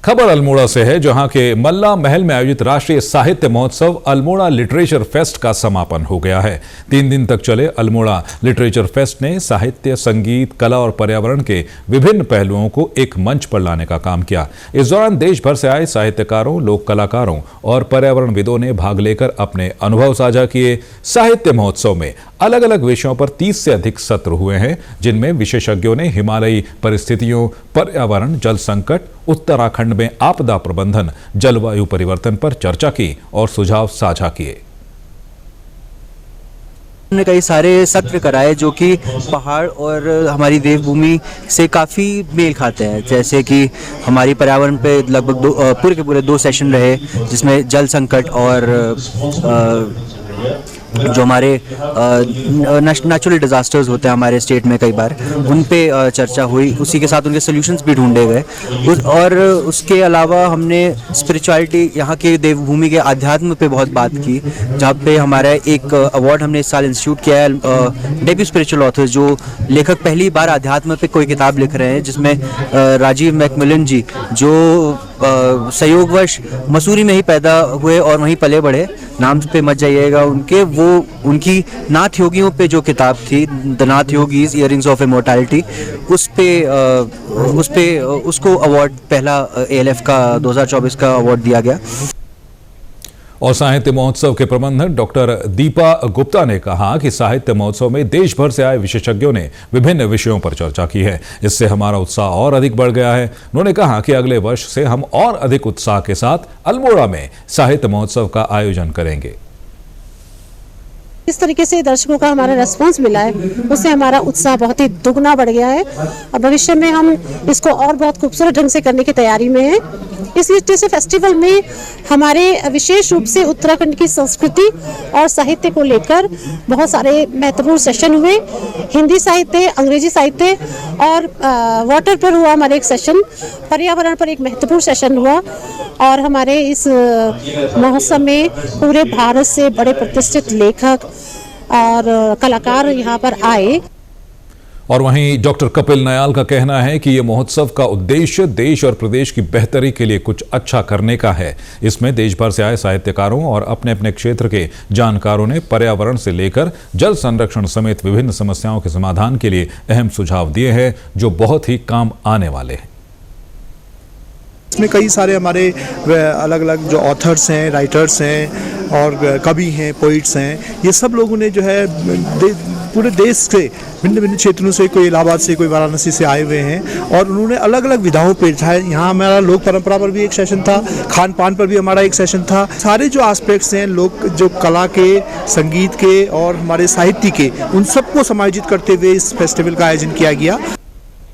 खबर अल्मोड़ा से है, जहां के मल्ला महल में आयोजित राष्ट्रीय साहित्य महोत्सव अल्मोड़ा लिटरेचर फेस्ट का समापन हो गया है। 3 दिन तक चले अल्मोड़ा लिटरेचर फेस्ट ने साहित्य, संगीत, कला और पर्यावरण के विभिन्न पहलुओं को एक मंच पर लाने का काम किया। इस दौरान देश भर से आए साहित्यकारों, लोक कलाकारों और पर्यावरणविदों ने भाग लेकर अपने अनुभव साझा किए। साहित्य महोत्सव में अलग अलग विषयों पर 30 से अधिक सत्र हुए हैं, जिनमें विशेषज्ञों ने हिमालयी परिस्थितियों, पर्यावरण, जल संकट, उत्तराखंड में आपदा प्रबंधन, जलवायु परिवर्तन पर चर्चा की और सुझाव साझा किए। हमने कई सारे सत्र कराए जो कि पहाड़ और हमारी देवभूमि से काफ़ी मेल खाते हैं। जैसे कि हमारी पर्यावरण पे लगभग पूरे के पूरे 2 सेशन रहे, जिसमें जल संकट और जो हमारे नेचुरल डिज़ास्टर्स होते हैं हमारे स्टेट में कई बार, उन पे चर्चा हुई। उसी के साथ उनके सॉल्यूशंस भी ढूंढे गए। और उसके अलावा हमने स्पिरिचुअलिटी, यहाँ के देवभूमि के अध्यात्म पे बहुत बात की, जहाँ पे हमारा एक अवार्ड हमने इस साल इंस्टीट्यूट किया है, डेब्यू स्पिरिचुअल ऑथर, जो लेखक पहली बार अध्यात्म पे कोई किताब लिख रहे हैं, जिसमें राजीव मैकमिलन जी, जो संयोगवश मसूरी में ही पैदा हुए और वहीं पले बढ़े, नाम पे मत जाइएगा उनके, वो उनकी नाथ योगियों पे जो किताब थी, the Nath yogis earrings of immortality, उसको अवार्ड पहला ALF का 2024 का अवार्ड दिया गया। और साहित्य महोत्सव के प्रबंधक डॉक्टर दीपा गुप्ता ने कहा कि साहित्य महोत्सव में देश भर से आए विशेषज्ञों ने विभिन्न विषयों पर चर्चा की है। इससे हमारा उत्साह और अधिक बढ़ गया है। उन्होंने कहा कि अगले वर्ष से हम और अधिक उत्साह के साथ अल्मोड़ा में साहित्य महोत्सव का आयोजन करेंगे। इस तरीके से दर्शकों का हमारा रेस्पॉन्स मिला है, उससे हमारा उत्साह बहुत ही दुगना बढ़ गया है। और भविष्य में हम इसको और बहुत खूबसूरत ढंग से करने की तैयारी में हैं। इस लिटरेचर फेस्टिवल में हमारे विशेष रूप से उत्तराखंड की संस्कृति और साहित्य को लेकर बहुत सारे महत्वपूर्ण सेशन हुए। हिंदी साहित्य, अंग्रेजी साहित्य और वाटर पर हुआ हमारे एक सेशन, पर्यावरण पर एक महत्वपूर्ण सेशन हुआ। और हमारे इस महोत्सव में पूरे भारत से बड़े प्रतिष्ठित लेखक और कलाकार यहाँ पर आए। और वहीं डॉक्टर कपिल नयाल का कहना है कि यह महोत्सव का उद्देश्य देश और प्रदेश की बेहतरी के लिए कुछ अच्छा करने का है। इसमें देश भर से आए साहित्यकारों और अपने अपने क्षेत्र के जानकारों ने पर्यावरण से लेकर जल संरक्षण समेत विभिन्न समस्याओं के समाधान के लिए अहम सुझाव दिए हैं, जो बहुत ही काम आने वाले हैं। इसमें कई सारे हमारे अलग अलग जो ऑथर्स हैं, राइटर्स हैं और कवि हैं, पोइट्स हैं, ये सब लोगों ने जो है पूरे देश से भिन्न भिन्न क्षेत्रों से, कोई इलाहाबाद से, कोई वाराणसी से आए हुए हैं और उन्होंने अलग अलग विधाओं पर, चाहे यहाँ हमारा लोक परंपरा पर भी एक सेशन था, खान पान पर भी हमारा एक सेशन था। सारे जो एस्पेक्ट्स हैं लोक, जो कला के, संगीत के और हमारे साहित्य के, उन सबको समायोजित करते हुए इस फेस्टिवल का आयोजन किया गया।